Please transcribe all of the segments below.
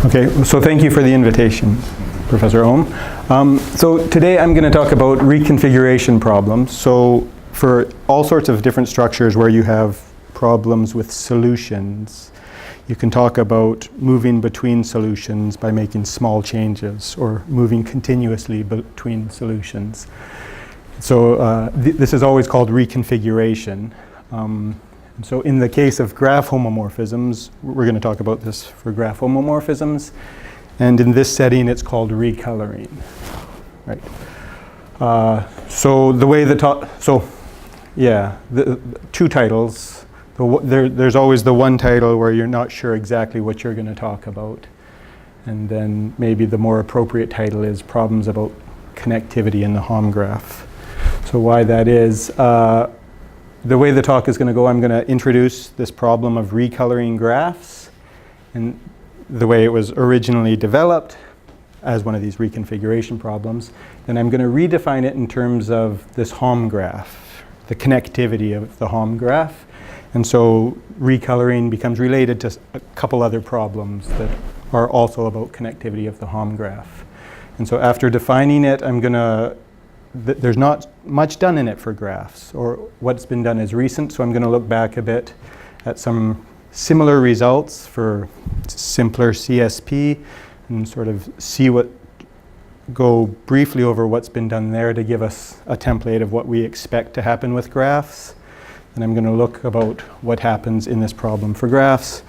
Okay, so thank you for the invitation, Professor Ohm. So today I'm going to talk about reconfiguration problems. So for all sorts of different structures where you have problems with solutions, you can talk about moving between solutions by making small changes or moving continuously between solutions. So this is always called reconfiguration. So in the case of graph homomorphisms, we're going to talk about this for graph homomorphisms, and in this setting it's called recoloring, right? So the way the two titles. There's always the one title where you're not sure exactly what you're going to talk about, and then maybe the more appropriate title is problems about connectivity in the Hom graph. So why that is. The way the talk is going to go, I'm going to introduce this problem of recoloring graphs and the way it was originally developed as one of these reconfiguration problems. Then I'm going to redefine it in terms of this Hom graph, the connectivity of the Hom graph. And so recoloring becomes related to a couple other problems that are also about connectivity of the Hom graph. And so after defining it, I'm going to there's not much done in it for graphs, or what's been done is recent, so I'm going to look back a bit at some similar results for simpler CSP and sort of go briefly over what's been done there to give us a template of what we expect to happen with graphs. And I'm going to look about what happens in this problem for graphs,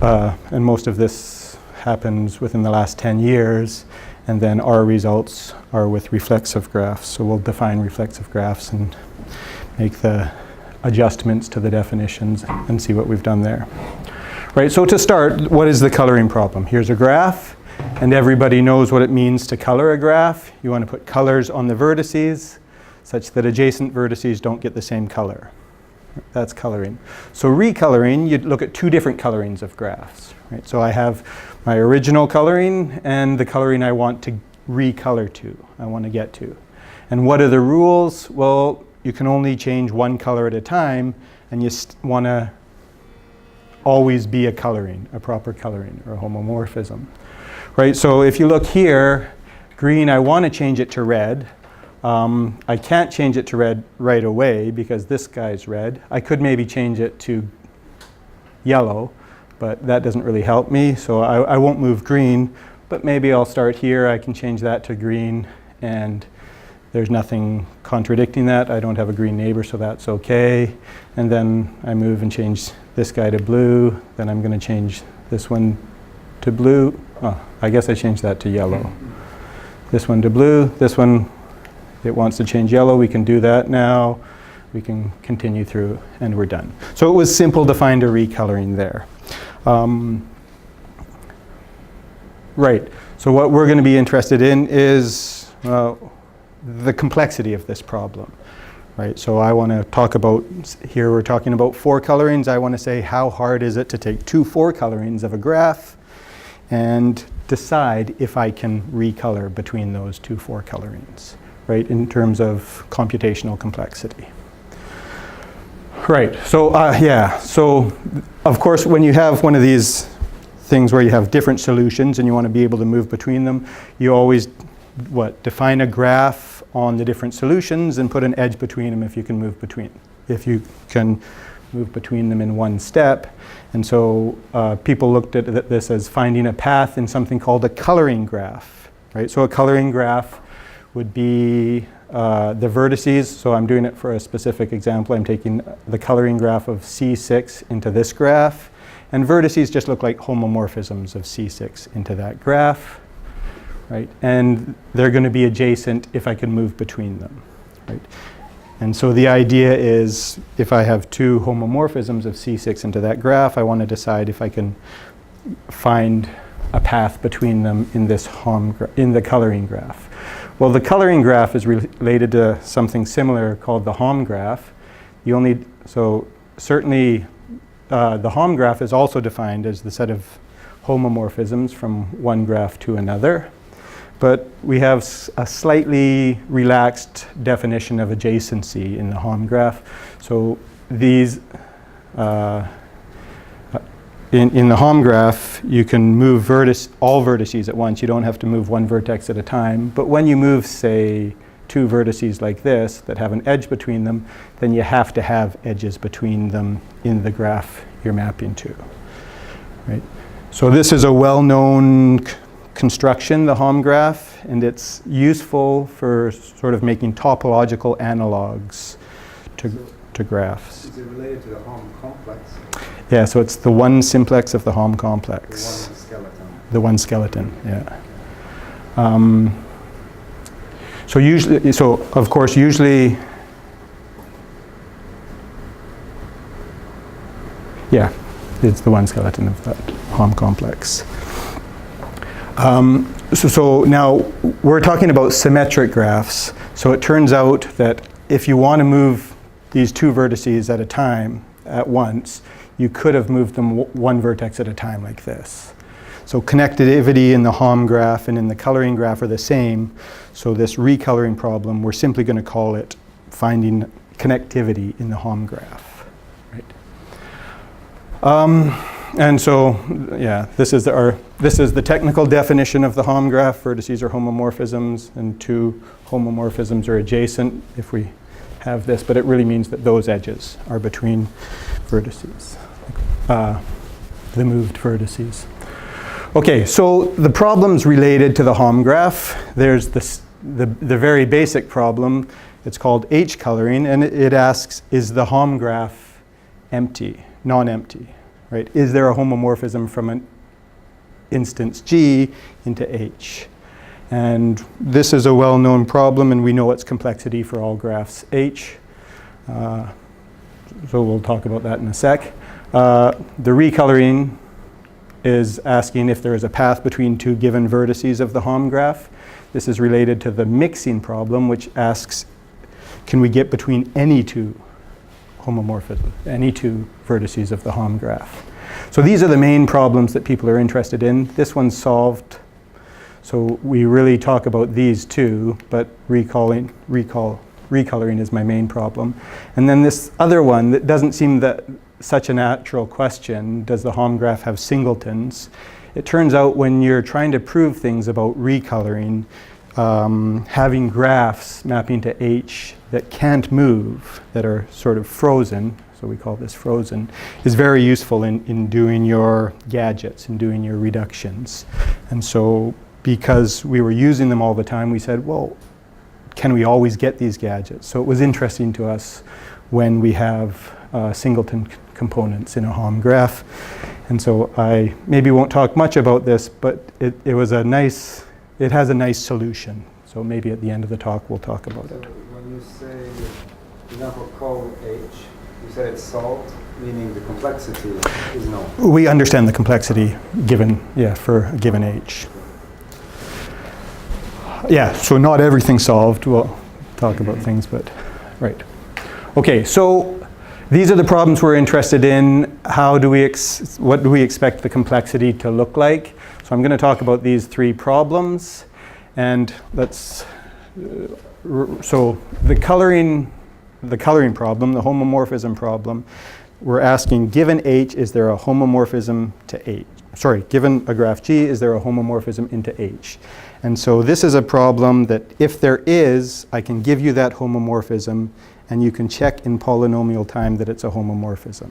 and most of this happens within the last 10 years. And then our results are with reflexive graphs. So we'll define reflexive graphs and make the adjustments to the definitions and see what we've done there. Right, so to start, what is the coloring problem? Here's a graph, and everybody knows what it means to color a graph. You want to put colors on the vertices such that adjacent vertices don't get the same color. That's coloring. So recoloring, you'd look at two different colorings of graphs. Right? So I have my original coloring and the coloring I want to recolor to, I want to get to. And what are the rules? Well, you can only change one color at a time, and you want to always be a coloring, a proper coloring, or a homomorphism. Right? So if you look here, green, I want to change it to red. I can't change it to red right away because this guy's red. I could maybe change it to yellow, but that doesn't really help me, so I won't move green, but maybe I'll start here. I can change that to green, and there's nothing contradicting that. I don't have a green neighbor, so that's okay. And then I move and change this guy to blue. Then I'm going to change this one to blue. Oh, I guess I changed that to yellow. This one to blue. This one, it wants to change yellow. We can do that now. We can continue through, and we're done. So it was simple to find a recoloring there. Right, so what we're going to be interested in is the complexity of this problem. Right, so I want to talk about, here we're talking about four colorings. I want to say how hard is it to take two four colorings of a graph and decide if I can recolor between those two four colorings, right, in terms of computational complexity. Right, so so of course when you have one of these things where you have different solutions and you want to be able to move between them, you always, define a graph on the different solutions and put an edge between them if you can move between them in one step. And so people looked at this as finding a path in something called a coloring graph, right? So a coloring graph would be the vertices, so I'm doing it for a specific example. I'm taking the coloring graph of C6 into this graph, and vertices just look like homomorphisms of C6 into that graph, right? And they're going to be adjacent if I can move between them, right? And so the idea is if I have two homomorphisms of C6 into that graph, I want to decide if I can find a path between them in this in the coloring graph. Well, the coloring graph is related to something similar called the Hom graph. Certainly the Hom graph is also defined as the set of homomorphisms from one graph to another. But we have a slightly relaxed definition of adjacency in the Hom graph. So these in the hom graph, you can move all vertices at once. You don't have to move one vertex at a time. But when you move, say, two vertices like this that have an edge between them, then you have to have edges between them in the graph you're mapping to. Right? So this is a well-known construction, the hom graph, and it's useful for sort of making topological analogs to graphs. Is it related to the hom complex? Yeah, so it's the one simplex of the hom complex. The one skeleton. The one skeleton, yeah. So of course, usually, yeah, it's the one skeleton of that hom complex. So now we're talking about symmetric graphs. So it turns out that if you want to move these two vertices at a time, at once, you could have moved them one vertex at a time like this. So connectivity in the hom graph and in the coloring graph are the same. So this recoloring problem, we're simply going to call it finding connectivity in the hom graph. Right? And so, yeah, this is the technical definition of the hom graph. Vertices are homomorphisms, and two homomorphisms are adjacent if we have this, but it really means that those edges are between vertices, the moved vertices. Okay, so the problems related to the hom graph, there's the very basic problem. It's called H coloring, and it asks, is the hom graph empty, non-empty? Right? Is there a homomorphism from an instance G into H? And this is a well-known problem, and we know its complexity for all graphs H. So we'll talk about that in a sec. The recoloring is asking if there is a path between two given vertices of the hom graph. This is related to the mixing problem, which asks, can we get between any two homomorphisms, any two vertices of the hom graph? So these are the main problems that people are interested in. This one's solved. So we really talk about these two, but recoloring is my main problem. And then this other one that doesn't seem that such a natural question, does the hom graph have singletons? It turns out when you're trying to prove things about recoloring, having graphs mapping to H that can't move, that are sort of frozen, so we call this frozen, is very useful in doing your gadgets, in doing your reductions. And so because we were using them all the time, we said, well, can we always get these gadgets? So it was interesting to us when we have singleton components in a hom graph. And so I maybe won't talk much about this, but it has a nice solution. So maybe at the end of the talk we'll talk about it. When you say, for example, code H, you said it's solved, meaning the complexity is known. We understand the complexity given, for a given H. Yeah, so not everything solved. We'll talk about things, but right. Okay, so these are the problems we're interested in. What do we expect the complexity to look like? So I'm going to talk about these three problems, and so the coloring problem, the homomorphism problem, we're asking, given H, is there a homomorphism to H? Sorry, given a graph G, is there a homomorphism into H? And so this is a problem that if there is, I can give you that homomorphism, and you can check in polynomial time that it's a homomorphism.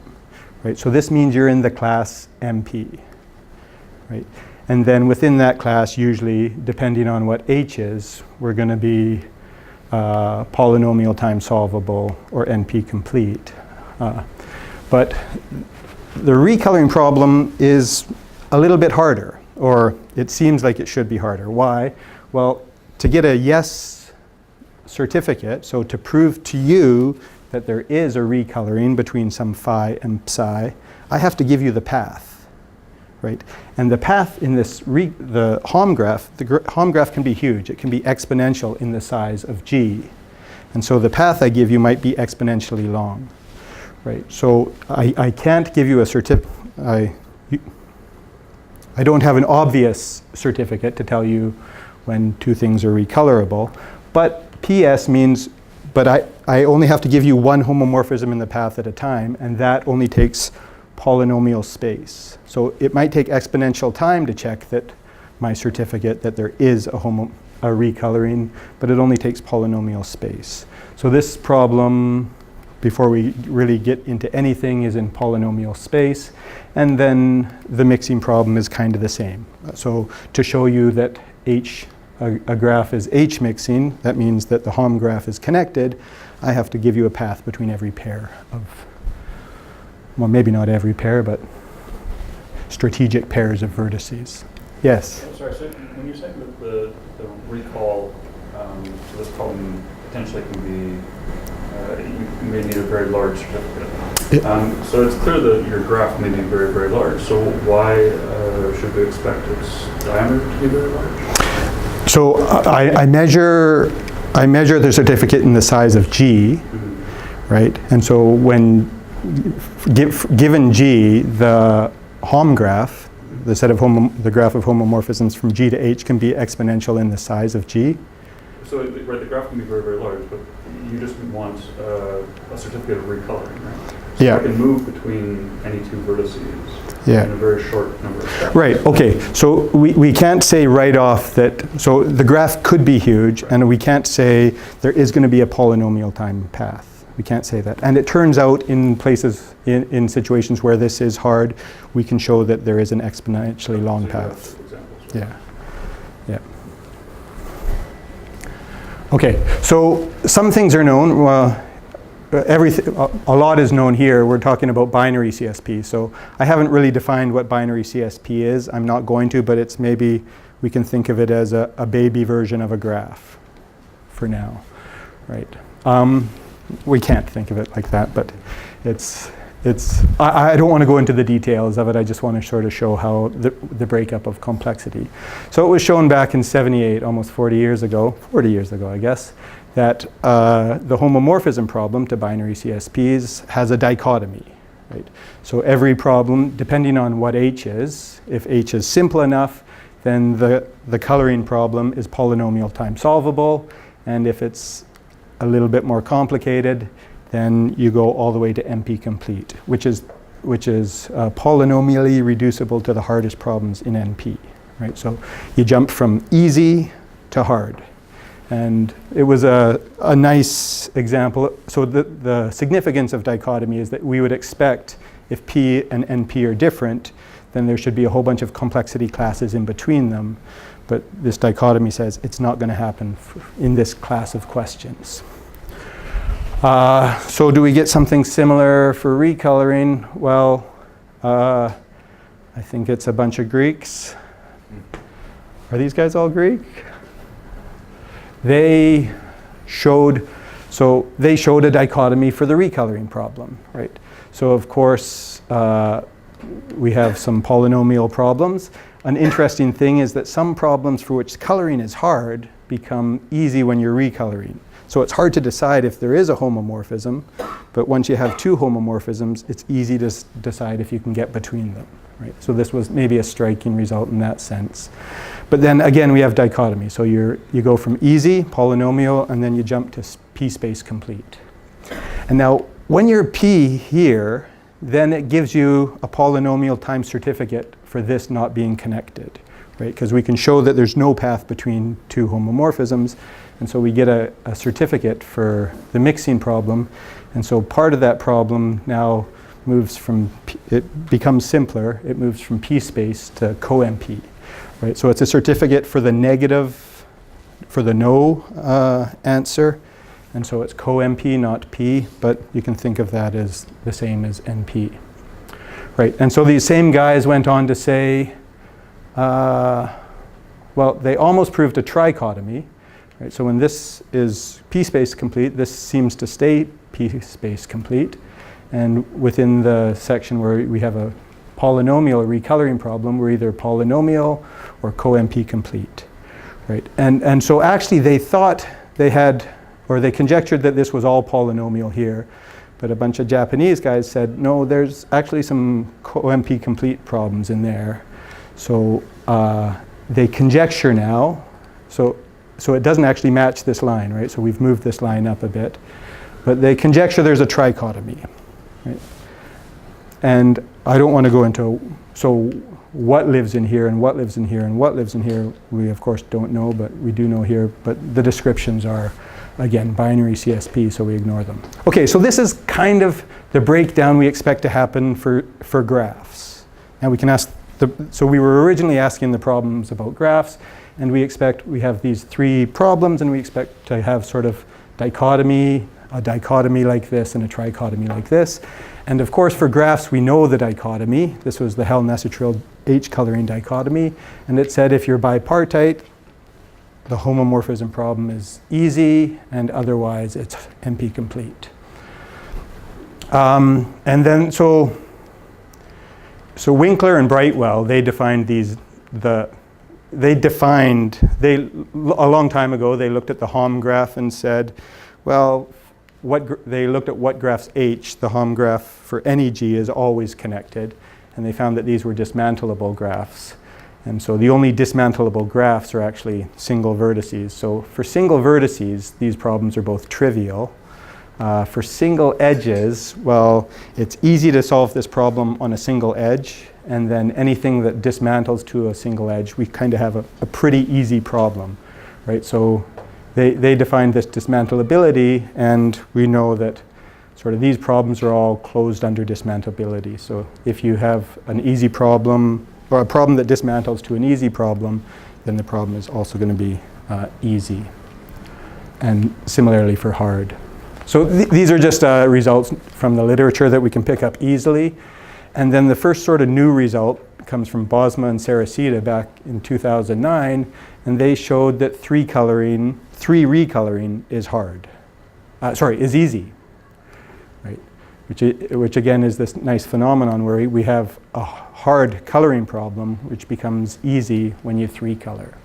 Right? So this means you're in the class MP. Right? And then within that class, usually, depending on what H is, we're going to be polynomial time solvable or NP complete. But the recoloring problem is a little bit harder, or it seems like it should be harder. Why? Well, to get a yes certificate, so to prove to you that there is a recoloring between some phi and psi, I have to give you the path, right? And the path in this the hom graph can be huge. It can be exponential in the size of G. And so the path I give you might be exponentially long, right? So I can't give you a certificate. I don't have an obvious certificate to tell you when two things are recolorable, but PS means, but I only have to give you one homomorphism in the path at a time, and that only takes polynomial space. So it might take exponential time to check that my certificate that there is a recoloring, but it only takes polynomial space. So this problem, before we really get into anything, is in polynomial space. And then the mixing problem is kind of the same. So to show you that a graph is H mixing, that means that the Hom graph is connected, I have to give you a path between every pair of, well, maybe not every pair, but strategic pairs of vertices. Yes? Oh, sorry, so when you're saying that the recall to this problem potentially can be, you may need a very large certificate. So it's clear that your graph may be very, very large. So why should we expect its diameter to be very large? So I measure the certificate in the size of G, right? And so when given G, the Hom graph, the set of the graph of homomorphisms from G to H can be exponential in the size of G. So right, the graph can be very, very large, but you just want a certificate of recoloring, right? So Yeah. I can move between any two vertices in a very short number of steps. Right, okay. So we can't say right off that, so the graph could be huge, and we can't say there is going to be a polynomial time path. We can't say that. And it turns out in places, in situations where this is hard, we can show that there is an exponentially long path. Yeah, yeah. Okay, so some things are known. Well, a lot is known here. We're talking about binary CSP. So I haven't really defined what binary CSP is. I'm not going to, but it's maybe we can think of it as a baby version of a graph for now, right? We can't think of it like that, but I don't want to go into the details of it. I just want to sort of show how the breakup of complexity. So it was shown back in '78, almost 40 years ago, I guess, that the homomorphism problem to binary CSPs has a dichotomy, right? So every problem, depending on what H is, if H is simple enough, then the coloring problem is polynomial time solvable, and if it's a little bit more complicated, then you go all the way to NP complete, which is polynomially reducible to the hardest problems in NP, right? So you jump from easy to hard. And it was a nice example. So the significance of dichotomy is that we would expect if P and NP are different, then there should be a whole bunch of complexity classes in between them. But this dichotomy says it's not going to happen in this class of questions. So do we get something similar for recoloring? Well, I think it's a bunch of Greeks. Are these guys all Greek? They showed a dichotomy for the recoloring problem, right? So of course, we have some polynomial problems. An interesting thing is that some problems for which coloring is hard become easy when you're recoloring. So it's hard to decide if there is a homomorphism, but once you have two homomorphisms, it's easy to decide if you can get between them, right? So this was maybe a striking result in that sense. But then again, we have dichotomy. So you go from easy, polynomial, and then you jump to P space complete. And now when you're P here, then it gives you a polynomial time certificate for this not being connected, right? Because we can show that there's no path between two homomorphisms, and so we get a certificate for the mixing problem. And so part of that problem now moves from, it becomes simpler, it moves from P space to co-MP, right? So it's a certificate for the negative, for the no answer. And so it's co-MP, not P, but you can think of that as the same as NP. Right, and so these same guys went on to say, well, they almost proved a trichotomy. Right, so when this is P space complete, this seems to stay P space complete. And within the section where we have a polynomial recoloring problem, we're either polynomial or co-MP complete. Right, and so actually they thought they had, or they conjectured that this was all polynomial here, but a bunch of Japanese guys said, no, there's actually some co-MP complete problems in there. So they conjecture now, so it doesn't actually match this line, right? So we've moved this line up a bit, but they conjecture there's a trichotomy, right? And I don't want to go into, so what lives in here and what lives in here and what lives in here, we of course don't know, but we do know here, but the descriptions are, again, binary CSP, so we ignore them. Okay, so this is kind of the breakdown we expect to happen for graphs. And we can ask, so we were originally asking the problems about graphs, and we have these three problems, and we expect to have sort of dichotomy, a dichotomy like this, and a trichotomy like this. And of course, for graphs, we know the dichotomy. This was the Hell-Nessatrill H-coloring dichotomy. And it said if you're bipartite, the homomorphism problem is easy, and otherwise it's NP complete. And then, so Winkler and Brightwell, they defined a long time ago, they looked at the Hom graph and said, well, they looked at what graphs H, the Hom graph for any G, is always connected. And they found that these were dismantleable graphs. And so the only dismantleable graphs are actually single vertices. So for single vertices, these problems are both trivial. For single edges, well, it's easy to solve this problem on a single edge. And then anything that dismantles to a single edge, we kind of have a pretty easy problem, right? So they defined this dismantleability, and we know that sort of these problems are all closed under dismantleability. So if you have an easy problem, or a problem that dismantles to an easy problem, then the problem is also going to be easy. And similarly for hard. So these are just results from the literature that we can pick up easily. And then the first sort of new result comes from Bosma and Saracita back in 2009, and they showed that three recoloring is hard. Is easy, right? Which again is this nice phenomenon where we have a hard coloring problem, which becomes easy when you three color.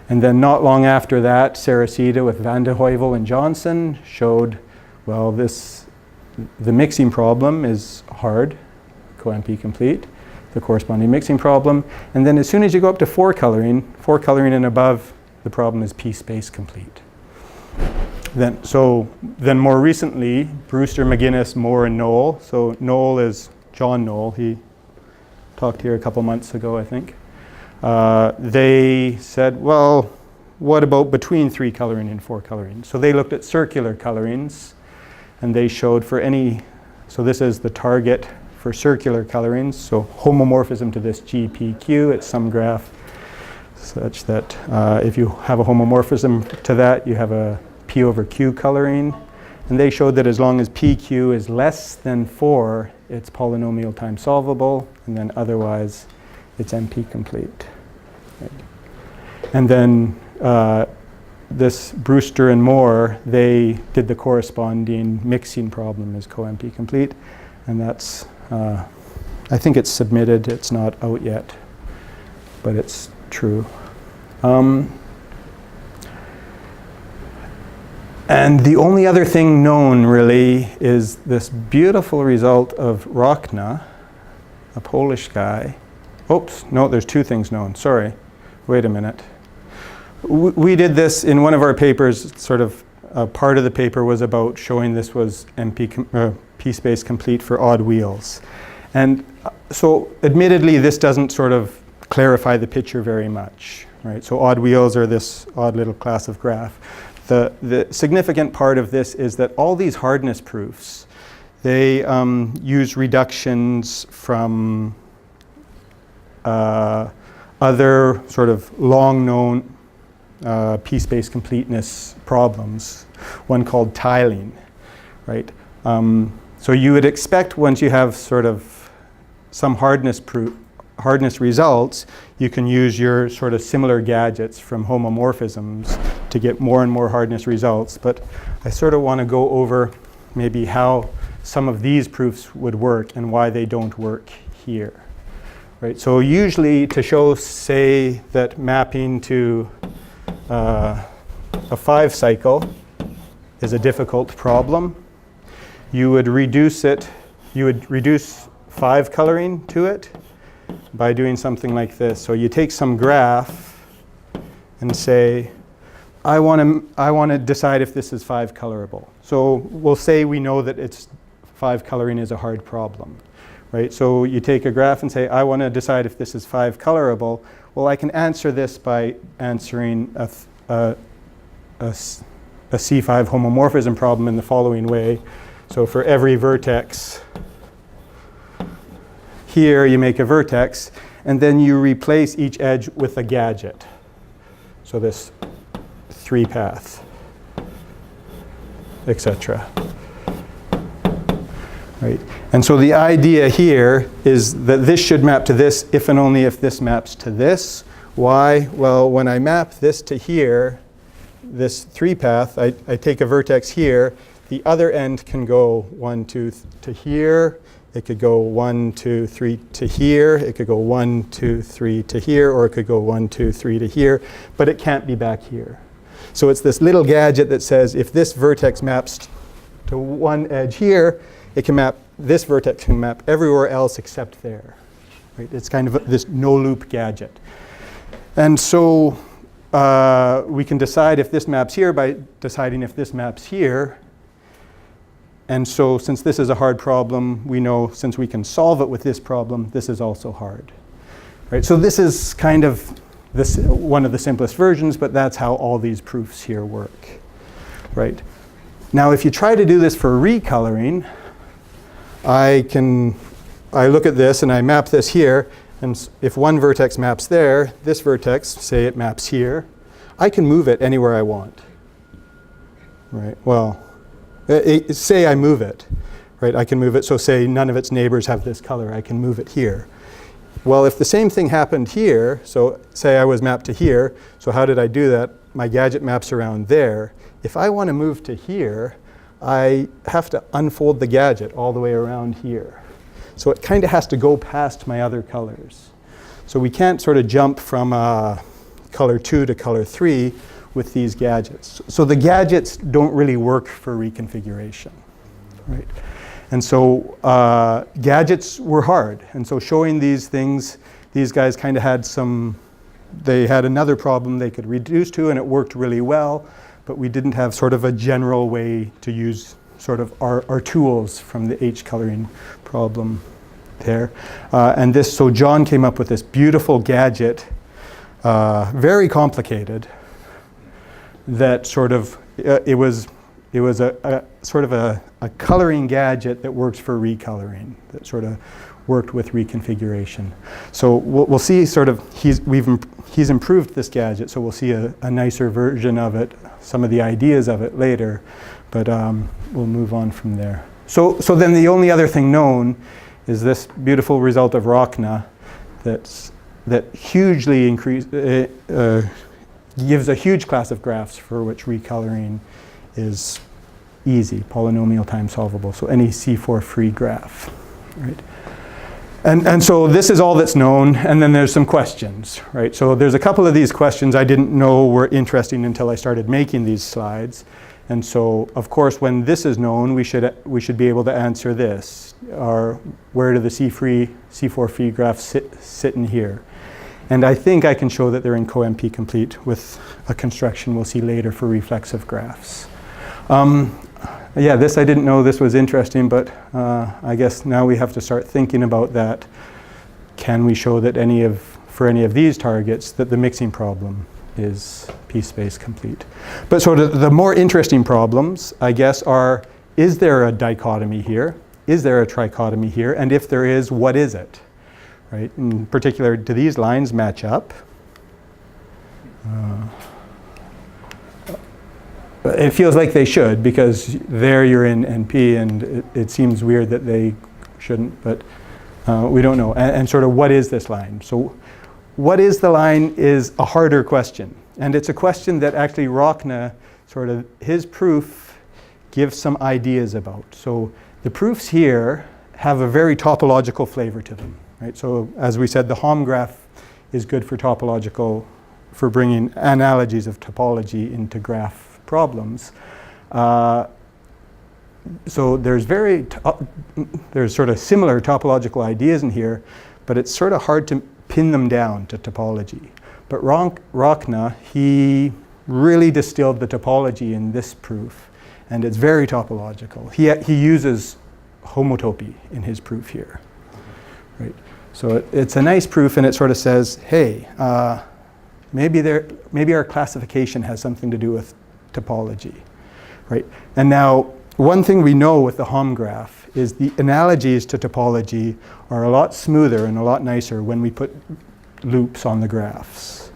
And then not long after that, Saracita with Van de Heuvel and Johnson showed, well, the mixing problem is hard, co-NP complete, the corresponding mixing problem. And then as soon as you go up to four coloring and above, the problem is p-space complete. Then more recently, Brewster, McGinnis, Moore, and Knoll. So Knoll is John Knoll. He talked here a couple months ago, I think. They said, well, what about between three coloring and four coloring? So they looked at circular colorings, and they showed for any, so this is the target for circular colorings. So homomorphism to this GPQ, it's some graph such that if you have a homomorphism to that, you have a P over Q coloring. And they showed that as long as PQ is less than 4, it's polynomial time solvable, and then otherwise it's NP complete. Right. And then this Brewster and Moore, they did the corresponding mixing problem as co-NP complete, and that's, I think it's submitted, it's not out yet, but it's true. And the only other thing known, really, is this beautiful result of Rakan, a Polish guy. Oops, no, there's two things known. Sorry. Wait a minute. We did this in one of our papers, sort of part of the paper was about showing this was p-space complete for odd wheels. And so admittedly, this doesn't sort of clarify the picture very much, right? So odd wheels are this odd little class of graph. The significant part of this is that all these hardness proofs, they use reductions from other sort of long-known p-space completeness problems, one called tiling, right? So you would expect once you have sort of some hardness results, you can use your sort of similar gadgets from homomorphisms to get more and more hardness results. But I sort of want to go over maybe how some of these proofs would work and why they don't work here. Right? So usually to show, say, that mapping to a 5 cycle is a difficult problem, you would reduce 5 coloring to it by doing something like this. So you take some graph and say, I want to decide if this is 5 colorable. So we'll say we know that it's 5 coloring is a hard problem. right? So you take a graph and say, I want to decide if this is 5 colorable. Well, I can answer this by answering a C5 homomorphism problem in the following way. So for every vertex here, you make a vertex, and then you replace each edge with a gadget. So this 3-path, etc. Right? And so the idea here is that this should map to this if and only if this maps to this. Why? Well, when I map this to here, this 3-path, I take a vertex here. The other end can go 1, 2 to here. It could go 1, 2, 3 to here. It could go 1, 2, 3 to here, or it could go 1, 2, 3 to here. But it can't be back here. So it's this little gadget that says if this vertex maps to one edge here, it can map, this vertex can map everywhere else except there. Right? It's kind of this no-loop gadget. And so we can decide if this maps here by deciding if this maps here. And so since this is a hard problem, we know since we can solve it with this problem, this is also hard. Right? So this is kind of one of the simplest versions, but that's how all these proofs here work. Right? Now, if you try to do this for recoloring, I look at this and I map this here, and if one vertex maps there, this vertex, say it maps here, I can move it anywhere I want. Right? Well, say I move it, right? I can move it, so say none of its neighbors have this color, I can move it here. Well, if the same thing happened here, so say I was mapped to here, so how did I do that? My gadget maps around there. If I want to move to here, I have to unfold the gadget all the way around here. So it kind of has to go past my other colors. So we can't sort of jump from color 2 to color 3 with these gadgets. So the gadgets don't really work for reconfiguration, right? And so gadgets were hard. And so showing these things, these guys kind of had they had another problem they could reduce to, and it worked really well. But we didn't have sort of a general way to use sort of our tools from the H coloring problem there. So John came up with this beautiful gadget, very complicated, that sort of, it was a sort of a coloring gadget that works for recoloring, that sort of worked with reconfiguration. So we'll see sort of, he's improved this gadget, so we'll see a nicer version of it, some of the ideas of it later, but we'll move on from there. So then the only other thing known is this beautiful result of Rakan that hugely gives a huge class of graphs for which recoloring is easy, polynomial time solvable, so any C4 free graph, right? And so this is all that's known, and then there's some questions, right? So there's a couple of these questions I didn't know were interesting until I started making these slides. And so, of course, when this is known, we should be able to answer this. Or where do the C4 free graphs sit in here? And I think I can show that they're in co-MP complete with a construction we'll see later for reflexive graphs. Yeah, this I didn't know this was interesting, but I guess now we have to start thinking about that. Can we show that for any of these targets that the mixing problem is p-space complete? But sort of the more interesting problems, I guess, are, is there a dichotomy here? Is there a trichotomy here? And if there is, what is it? Right? In particular, do these lines match up? It feels like they should, because there you're in NP, and it seems weird that they shouldn't, but we don't know. And sort of what is this line? So what is the line is a harder question. And it's a question that actually Rakan, sort of his proof, gives some ideas about. So the proofs here have a very topological flavor to them. Right? So as we said, the Hom graph is good for for bringing analogies of topology into graph problems. So there's sort of similar topological ideas in here, but it's sort of hard to pin them down to topology. But Rakan, he really distilled the topology in this proof, and it's very topological. He uses homotopy in his proof here. right? So it's a nice proof, and it sort of says, hey, maybe our classification has something to do with topology, right? And now, one thing we know with the Hom graph is the analogies to topology are a lot smoother and a lot nicer when we put loops on the graphs,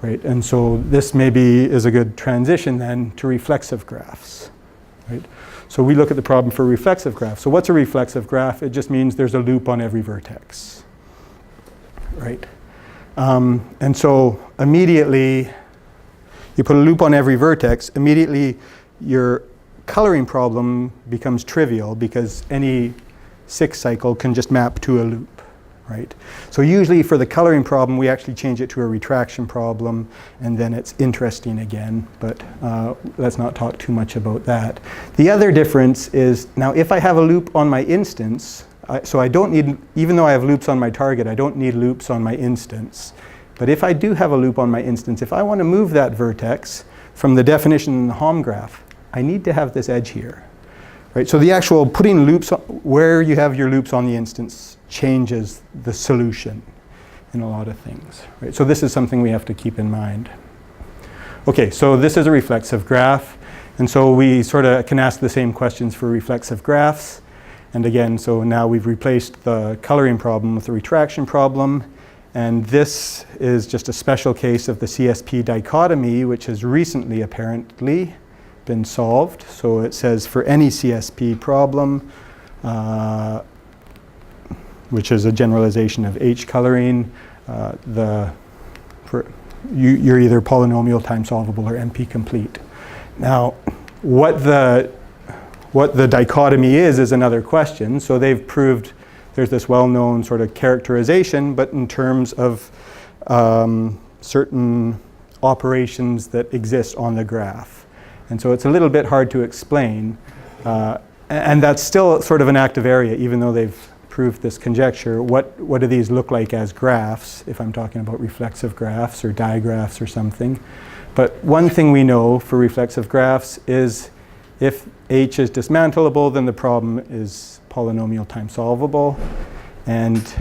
right? And so this maybe is a good transition then to reflexive graphs, right? So we look at the problem for reflexive graphs. So what's a reflexive graph? It just means there's a loop on every vertex, right? And so immediately, you put a loop on every vertex, immediately your coloring problem becomes trivial because any 6 cycle can just map to a loop, right? So usually for the coloring problem, we actually change it to a retraction problem, and then it's interesting again, but let's not talk too much about that. The other difference is, now if I have a loop on my instance, so I don't need, even though I have loops on my target, I don't need loops on my instance. But if I do have a loop on my instance, if I want to move that vertex from the definition in the Hom graph, I need to have this edge here, right? So the actual putting loops where you have your loops on the instance changes the solution in a lot of things, right? So this is something we have to keep in mind. Okay, so this is a reflexive graph, and so we sort of can ask the same questions for reflexive graphs. And again, so now we've replaced the coloring problem with the retraction problem. And this is just a special case of the CSP dichotomy, which has recently apparently been solved. So it says for any CSP problem, which is a generalization of H coloring, you're either polynomial time solvable or NP complete. Now, what the dichotomy is another question. So they've proved there's this well-known sort of characterization, but in terms of certain operations that exist on the graph. And so it's a little bit hard to explain. And that's still sort of an active area, even though they've proved this conjecture. What do these look like as graphs, if I'm talking about reflexive graphs or digraphs or something? But one thing we know for reflexive graphs is if H is dismantlable, then the problem is polynomial time solvable. And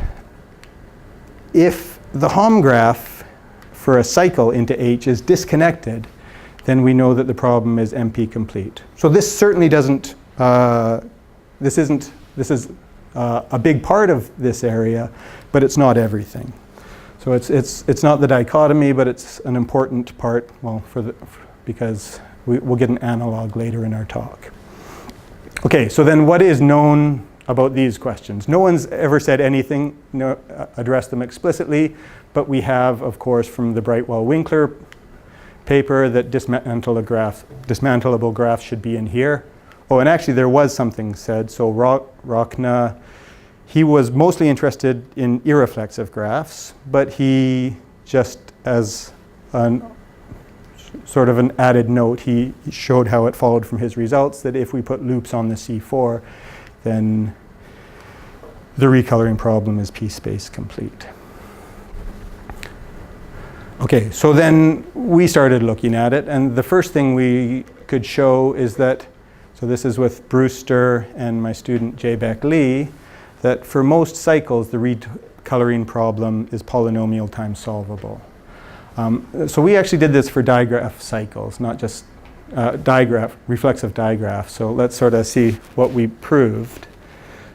if the Hom graph for a cycle into H is disconnected, then we know that the problem is NP complete. So this certainly doesn't, this is a big part of this area, but it's not everything. So it's not the dichotomy, but it's an important part, well, because we'll get an analog later in our talk. Okay, so then what is known about these questions? No one's ever said anything, addressed them explicitly, but we have, of course, from the Brightwell-Winkler paper that dismantleable graphs should be in here. Oh, and actually there was something said. So Rakan, he was mostly interested in irreflexive graphs, but he just, as sort of an added note, he showed how it followed from his results that if we put loops on the C4, then the recoloring problem is p-space complete. Okay, so then we started looking at it, and the first thing we could show is that, so this is with Brewster and my student J. Beck Lee, that for most cycles the recoloring problem is polynomial time solvable. So we actually did this for digraph cycles, not just reflexive digraphs. So let's sort of see what we proved.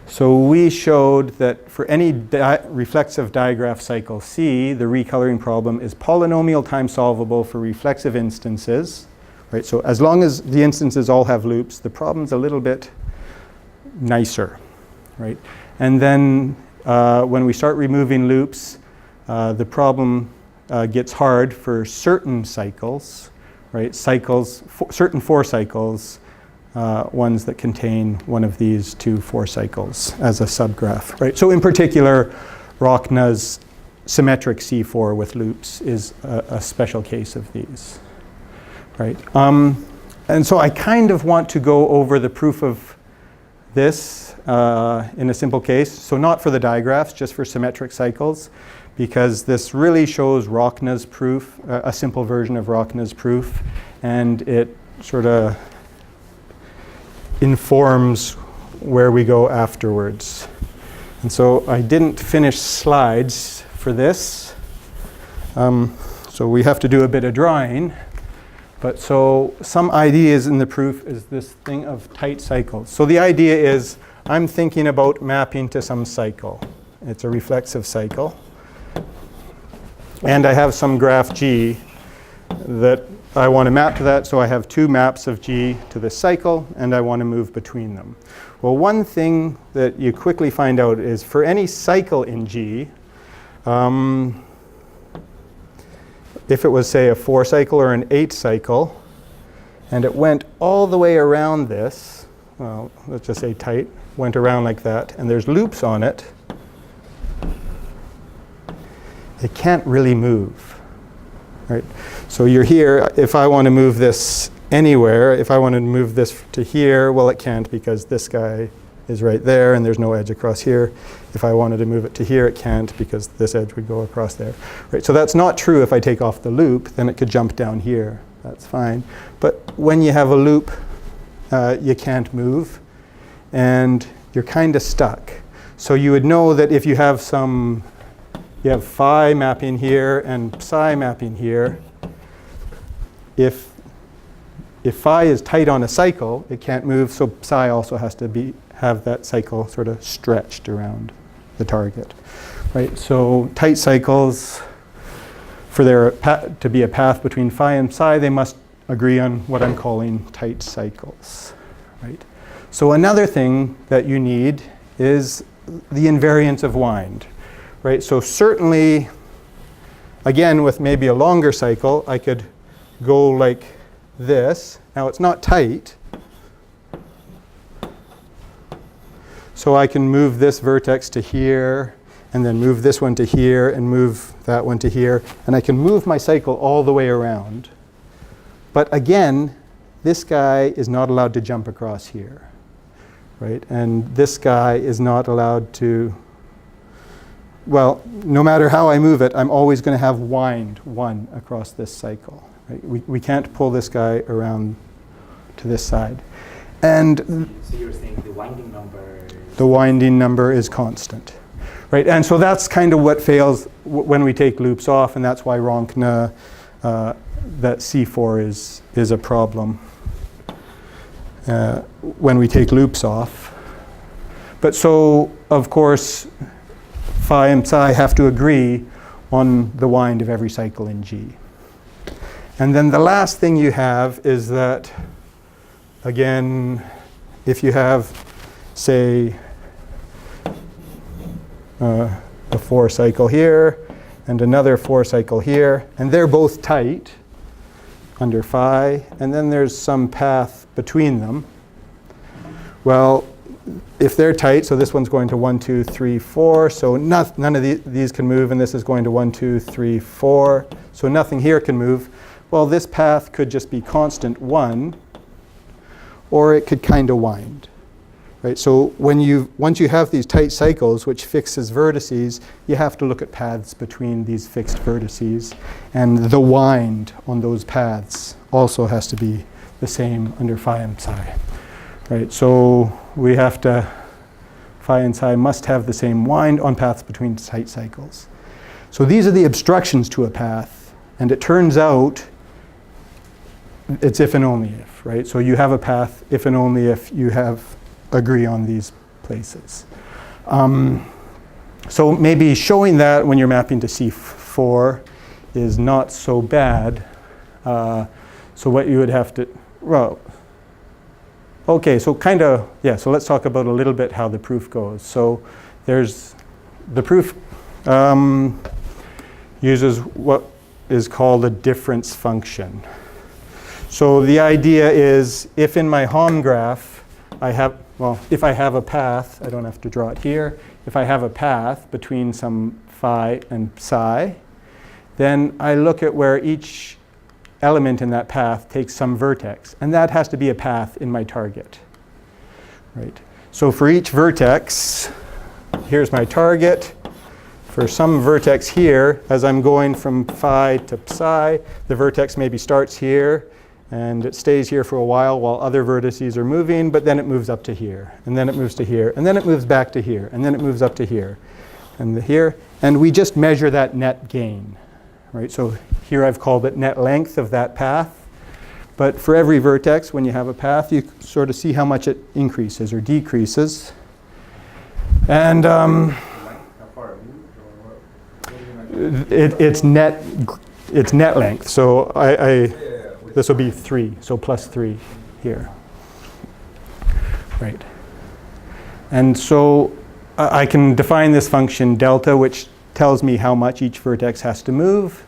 So we showed that for any reflexive digraph cycle C, the recoloring problem is polynomial time solvable for reflexive instances, right? So as long as the instances all have loops, the problem's a little bit nicer, right? And then when we start removing loops, the problem gets hard for certain cycles, right? Certain 4 cycles, ones that contain one of these 2 4 cycles as a subgraph, right? So in particular, Rakan's symmetric C4 with loops is a special case of these, right? And so I kind of want to go over the proof of this in a simple case. So not for the digraphs, just for symmetric cycles, because this really shows Rakan's proof, a simple version of Rakan's proof, and it sort of informs where we go afterwards. And so I didn't finish slides for this. So we have to do a bit of drawing. But so some ideas in the proof is this thing of tight cycles. So the idea is I'm thinking about mapping to some cycle. It's a reflexive cycle. And I have some graph G that I want to map to that. So I have two maps of G to this cycle, and I want to move between them. Well, one thing that you quickly find out is for any cycle in G, if it was, say, a 4 cycle or an 8 cycle, and it went all the way around this, well, let's just say tight, went around like that, and there's loops on it, it can't really move, right? So you're here, if I want to move this anywhere, if I want to move this to here, well, it can't because this guy is right there and there's no edge across here. If I wanted to move it to here, it can't because this edge would go across there. Right? So that's not true if I take off the loop, then it could jump down here. That's fine. But when you have a loop, you can't move and you're kind of stuck. So you would know that if you have you have phi mapping here and psi mapping here, if phi is tight on a cycle, it can't move, so psi also has to have that cycle sort of stretched around the target, right? So tight cycles, for there to be a path between phi and psi, they must agree on what I'm calling tight cycles, right? So another thing that you need is the invariance of wind, right? So certainly, again, with maybe a longer cycle, I could go like this. Now it's not tight, so I can move this vertex to here and then move this one to here and move that one to here, and I can move my cycle all the way around. But again, this guy is not allowed to jump across here, right? And this guy is not allowed to, well, no matter how I move it, I'm always going to have wind 1 across this cycle. Right? We can't pull this guy around to this side. And so you're saying the winding number? The winding number is constant. Right? And so that's kind of what fails when we take loops off, and that's why Ronkna, that C4 is a problem when we take loops off. But so, of course, phi and psi have to agree on the wind of every cycle in G. And then the last thing you have is that, again, if you have, say, a 4 cycle here and another 4 cycle here, and they're both tight under phi, and then there's some path between them. Well, if they're tight, so this one's going to 1, 2, 3, 4, so none of these can move, and this is going to 1, 2, 3, 4, so nothing here can move. Well, this path could just be constant 1, or it could kind of wind. Right? So once you have these tight cycles, which fixes vertices, you have to look at paths between these fixed vertices, and the wind on those paths also has to be the same under phi and psi. Right? So we have to, phi and psi must have the same wind on paths between tight cycles. So these are the obstructions to a path, and it turns out it's if and only if, right? So you have a path if and only if you agree on these places. So maybe showing that when you're mapping to C4 is not so bad. So what you would have to, well, okay, so kind of, yeah, so let's talk about a little bit how the proof goes. So there's, the proof uses what is called a difference function. So the idea is if in my Hom graph I have, well, if I have a path, I don't have to draw it here. If I have a path between some phi and psi, then I look at where each element in that path takes some vertex, and that has to be a path in my target. Right? So for each vertex, here's my target. For some vertex here, as I'm going from phi to psi, the vertex maybe starts here, and it stays here for a while other vertices are moving, but then it moves up to here, and then it moves to here, and then it moves back to here, and then it moves up to here, and here, and we just measure that net gain, right? So here I've called it net length of that path, but for every vertex, when you have a path, you sort of see how much it increases or decreases. And it's net length. So this will be 3, so plus 3 here. Right. And so I can define this function delta, which tells me how much each vertex has to move,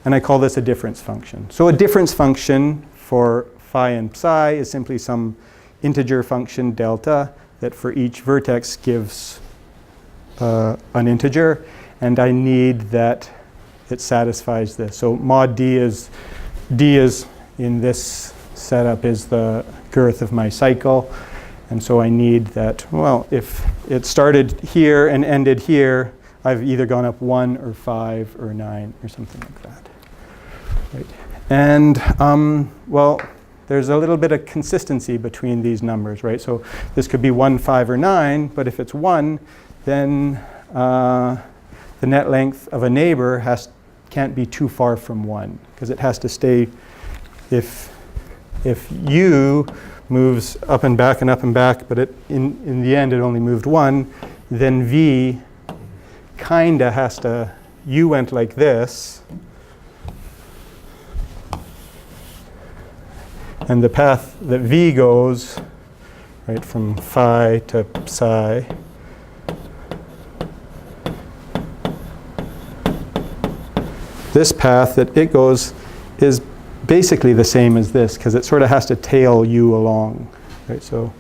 and I call this a difference function. So a difference function for phi and psi is simply some integer function delta that for each vertex gives an integer, and I need that it satisfies this. So mod d is in this setup is the girth of my cycle, and so I need that, well, if it started here and ended here, I've either gone up 1 or 5 or 9 or something like that. Right. And well, there's a little bit of consistency between these numbers, right? So this could be 1, 5, or 9, but if it's 1, then the net length of a neighbor can't be too far from 1, because it has to stay, if u moves up and back and up and back, but in the end it only moved 1, then v kinda has to, u went like this, and the path that v goes, right, from phi to psi, this path that it goes is basically the same as this, because it sort of has to tail u along, right? So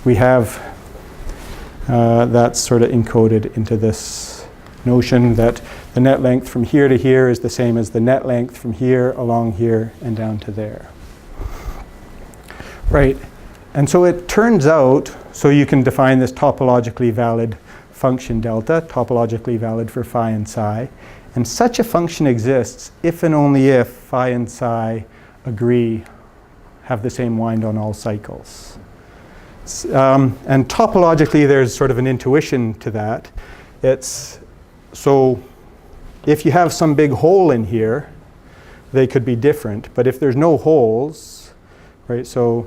we have that's sort of encoded into this notion that the net length from here to here is the same as the net length from here along here and down to there. Right, and so it turns out, so you can define this topologically valid function delta, topologically valid for phi and psi, and such a function exists if and only if phi and psi agree, have the same wind on all cycles. And topologically there's sort of an intuition to that. It's, so if you have some big hole in here, they could be different, but if there's no holes, right, so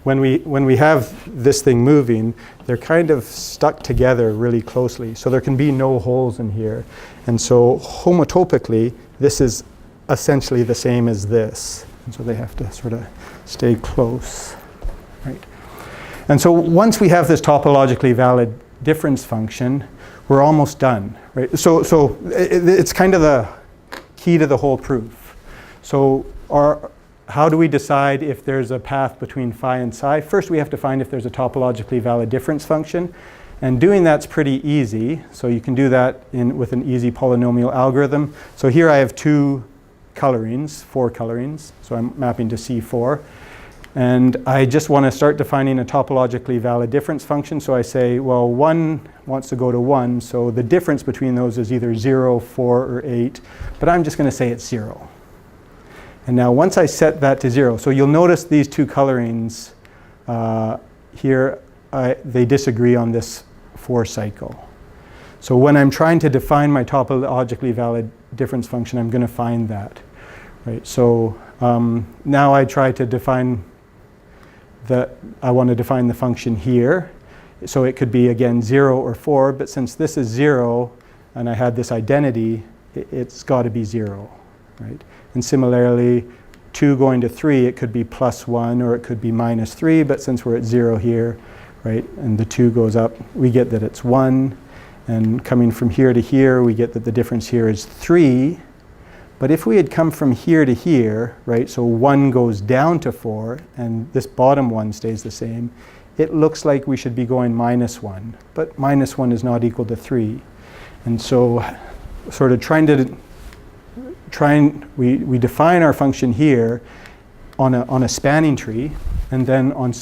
when we have this thing moving, they're kind of stuck together really closely. So there can be no holes in here. And so homotopically, this is essentially the same as this. And so they have to sort of stay close, right? And so once we have this topologically valid difference function, we're almost done, right? So it's kind of the key to the whole proof. So how do we decide if there's a path between phi and psi? First, we have to find if there's a topologically valid difference function. And doing that's pretty easy. So you can do that with an easy polynomial algorithm. So here I have 2 colorings, 4 colorings. So I'm mapping to C4. And I just want to start defining a topologically valid difference function. So I say, well, 1 wants to go to 1. So the difference between those is either 0, 4, or 8. But I'm just going to say it's 0. And now once I set that to 0, so you'll notice these 2 colorings here, they disagree on this 4 cycle. So when I'm trying to define my topologically valid difference function, I'm going to find that. Right? So now I try to define I want to define the function here. So it could be, again, 0 or 4, but since this is 0, and I had this identity, it's got to be 0, right? And similarly, 2 going to 3, it could be plus 1, or it could be minus 3, but since we're at 0 here, right, and the 2 goes up, we get that it's 1. And coming from here to here, we get that the difference here is 3. But if we had come from here to here, right, so 1 goes down to 4, and this bottom one stays the same, it looks like we should be going minus 1. But minus 1 is not equal to 3. And so sort of we define our function here on a spanning tree, and then on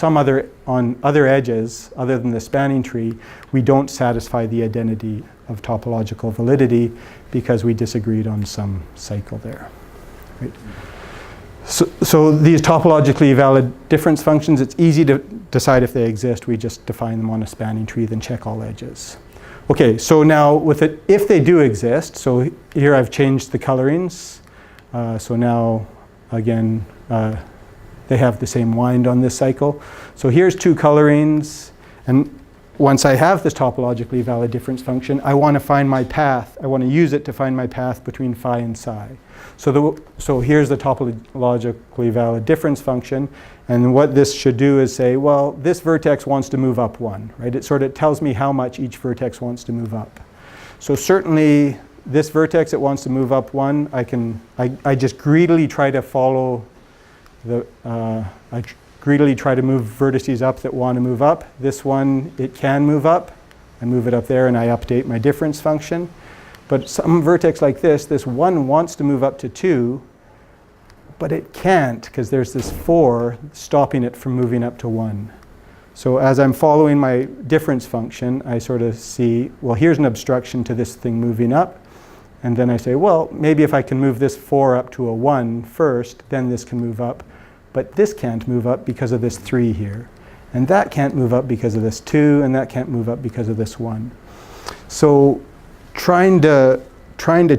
other edges, other than the spanning tree, we don't satisfy the identity of topological validity because we disagreed on some cycle there. Right? So these topologically valid difference functions, it's easy to decide if they exist. We just define them on a spanning tree, then check all edges. Okay, so now with it, if they do exist, so here I've changed the colorings. So now, again, they have the same wind on this cycle. So here's two colorings, and once I have this topologically valid difference function, I want to find my path. I want to use it to find my path between phi and psi. So here's the topologically valid difference function, and what this should do is say, well, this vertex wants to move up 1, right? It sort of tells me how much each vertex wants to move up. So certainly this vertex, it wants to move up 1. I just greedily try to follow I greedily try to move vertices up that want to move up. This one, it can move up. I move it up there and I update my difference function. But some vertex like this 1 wants to move up to 2, but it can't because there's this 4 stopping it from moving up to 1. So as I'm following my difference function, I sort of see, well, here's an obstruction to this thing moving up. And then I say, well, maybe if I can move this 4 up to a 1 first, then this can move up. But this can't move up because of this 3 here. And that can't move up because of this 2, and that can't move up because of this 1. So trying to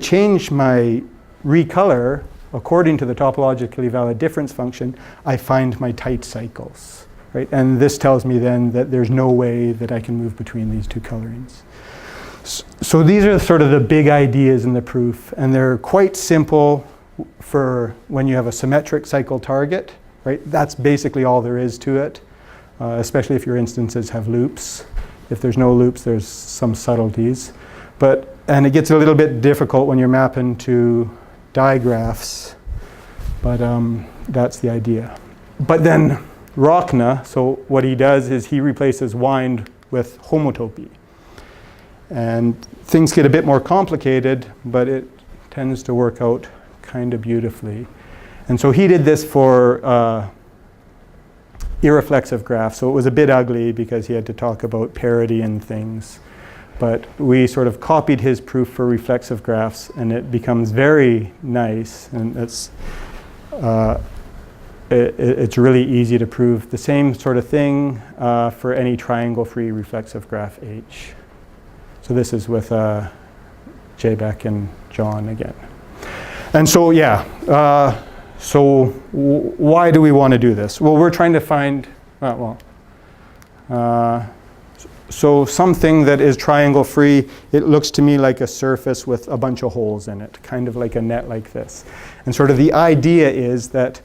change my recolor according to the topologically valid difference function, I find my tight cycles, right? And this tells me then that there's no way that I can move between these two colorings. So these are sort of the big ideas in the proof, and they're quite simple for when you have a symmetric cycle target, right? That's basically all there is to it, especially if your instances have loops. If there's no loops, there's some subtleties. And it gets a little bit difficult when you're mapping to digraphs, but that's the idea. But then Rakan, so what he does is he replaces wind with homotopy. And things get a bit more complicated, but it tends to work out kind of beautifully. And so he did this for irreflexive graphs. So it was a bit ugly because he had to talk about parity and things. But we sort of copied his proof for reflexive graphs, and it becomes very nice. And it's really easy to prove the same sort of thing for any triangle-free reflexive graph H. So this is with J-Beck and John again. And so, yeah, why do we want to do this? Well, we're trying to find, so something that is triangle-free, it looks to me like a surface with a bunch of holes in it, kind of like a net like this. And sort of the idea is that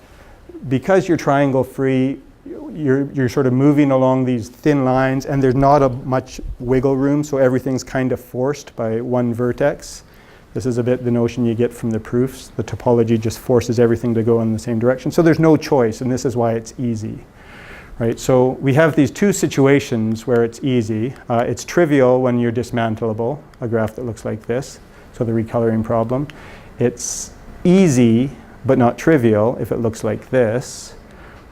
because you're triangle-free, you're sort of moving along these thin lines, and there's not much wiggle room, so everything's kind of forced by one vertex. This is a bit the notion you get from the proofs. The topology just forces everything to go in the same direction. So there's no choice, and this is why it's easy. Right? So we have these two situations where it's easy. It's trivial when you're dismantleable, a graph that looks like this, so the recoloring problem. It's easy, but not trivial, if it looks like this.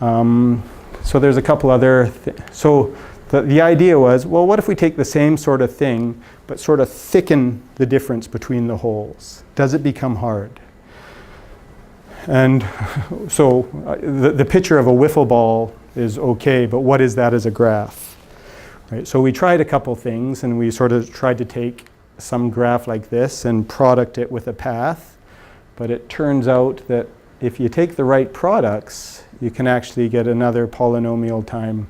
So there's a couple other so the idea was, well, what if we take the same sort of thing, but sort of thicken the difference between the holes? Does it become hard? And so the picture of a wiffle ball is okay, but what is that as a graph? Right? So we tried a couple things, and we sort of tried to take some graph like this and product it with a path. But it turns out that if you take the right products, you can actually get another polynomial time,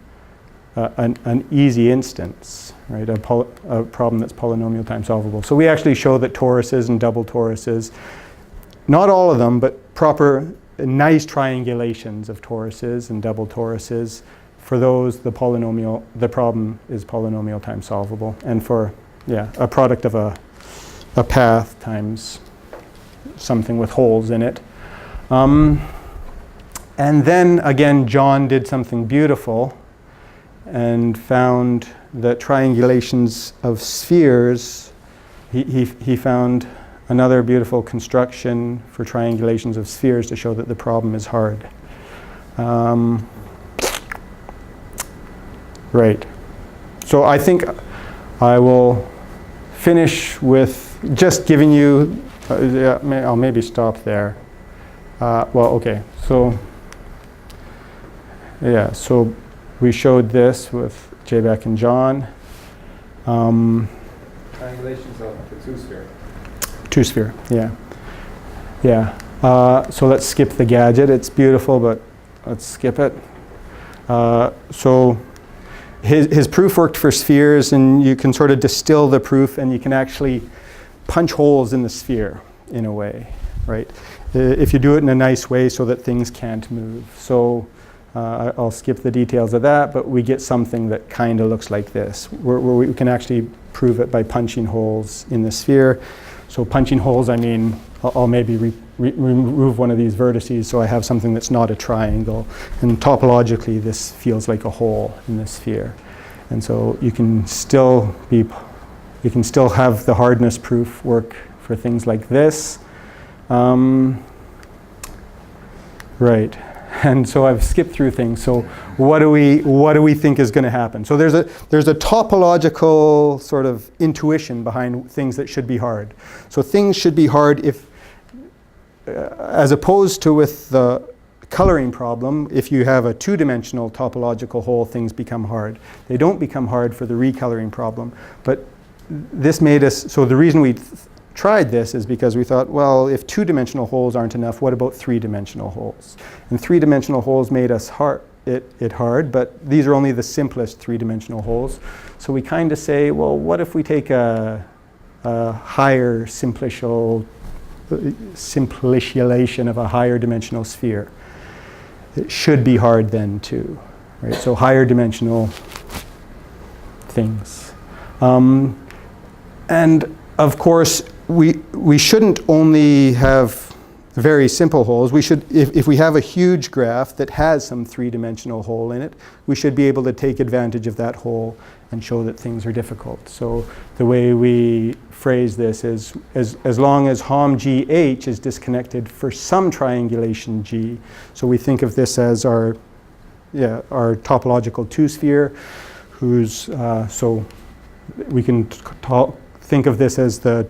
an easy instance, right? A problem that's polynomial time solvable. So we actually show that toruses and double toruses, not all of them, but proper nice triangulations of toruses and double toruses, for those the problem is polynomial time solvable. And for, a product of a path times something with holes in it. And then again, John did something beautiful and found that triangulations of spheres, he found another beautiful construction for triangulations of spheres to show that the problem is hard. Right. So I think I will finish with just giving you, I'll maybe stop there. Well, okay, so yeah, so we showed this with J-Beck and John. Triangulations of the two-sphere. Two-sphere, yeah. Yeah, so let's skip the gadget. It's beautiful, but let's skip it. So his proof worked for spheres, and you can sort of distill the proof, and you can actually punch holes in the sphere in a way, right? If you do it in a nice way so that things can't move. So I'll skip the details of that, but we get something that kind of looks like this, where we can actually prove it by punching holes in the sphere. So punching holes, I mean, I'll maybe remove one of these vertices so I have something that's not a triangle. And topologically, this feels like a hole in the sphere. And so you can still have the hardness proof work for things like this. Right. And so I've skipped through things. So what do we think is going to happen? So there's a topological sort of intuition behind things that should be hard. So things should be hard if, as opposed to with the coloring problem, if you have a two-dimensional topological hole, things become hard. They don't become hard for the recoloring problem. But this made us, so the reason we tried this is because we thought, well, if two-dimensional holes aren't enough, what about three-dimensional holes? And three-dimensional holes made us it hard, but these are only the simplest three-dimensional holes. So we kind of say, well, what if we take a higher simpliciation of a higher dimensional sphere? It should be hard then too, right? So higher dimensional things. And of course, we shouldn't only have very simple holes. We should, if we have a huge graph that has some three-dimensional hole in it, we should be able to take advantage of that hole and show that things are difficult. So the way we phrase this is, as long as hom GH is disconnected for some triangulation G, so we think of this as our topological two-sphere, so we can think of this as the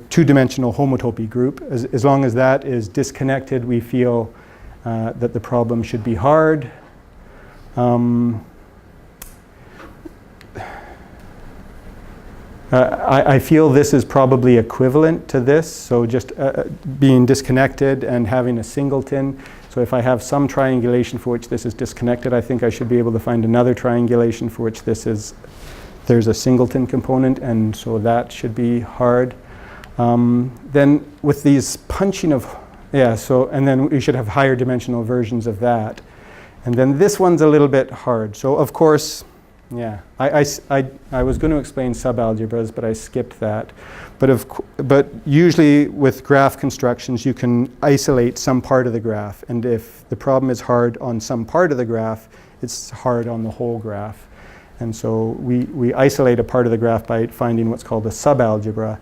two-dimensional homotopy group. As long as that is disconnected, we feel that the problem should be hard. I feel this is probably equivalent to this, so just being disconnected and having a singleton. So if I have some triangulation for which this is disconnected, I think I should be able to find another triangulation for which there's a singleton component, and so that should be hard. Then with these punching of, and then we should have higher dimensional versions of that. And then this one's a little bit hard. So of course, I was going to explain subalgebras, but I skipped that. But usually with graph constructions, you can isolate some part of the graph. And if the problem is hard on some part of the graph, it's hard on the whole graph. And so we isolate a part of the graph by finding what's called a subalgebra.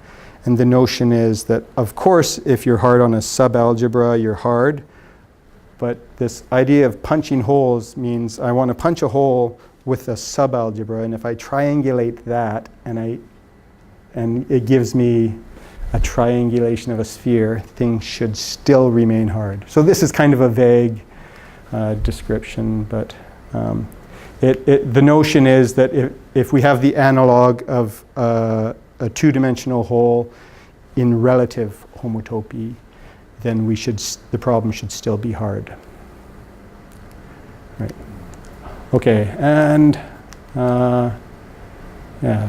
And the notion is that, of course, if you're hard on a subalgebra, you're hard. But this idea of punching holes means I want to punch a hole with a subalgebra, and if I triangulate that, and it gives me a triangulation of a sphere, things should still remain hard. So this is kind of a vague description, but the notion is that if we have the analog of a two-dimensional hole in relative homotopy, then the problem should still be hard. Right. Okay, and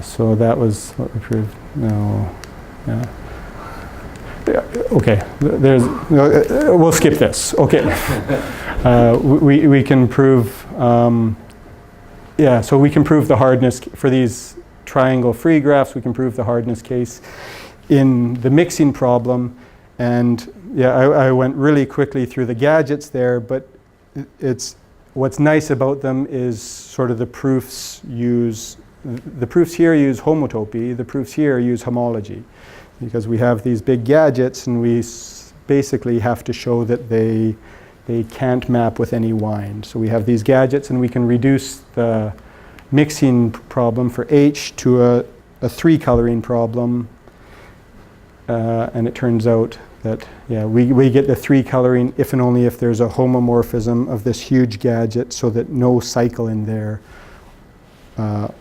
so that was what we proved. No, okay, we'll skip this. Okay, we can prove. So we can prove the hardness for these triangle free graphs. We can prove the hardness case in the mixing problem. And I went really quickly through the gadgets there, but what's nice about them is sort of the proofs here use homotopy, the proofs here use homology, because we have these big gadgets and we basically have to show that they can't map with any wind. So we have these gadgets and we can reduce the mixing problem for H to a three coloring problem, and it turns out that, yeah, we get the 3 coloring if and only if there's a homomorphism of this huge gadget so that no cycle in there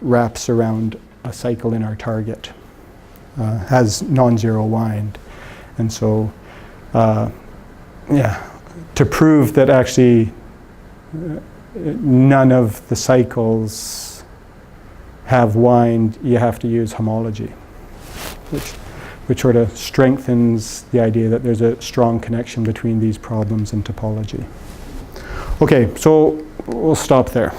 wraps around a cycle in our target, has non-zero wind. And so, yeah, to prove that actually none of the cycles have wind, you have to use homology, which sort of strengthens the idea that there's a strong connection between these problems and topology. Okay, so we'll stop there.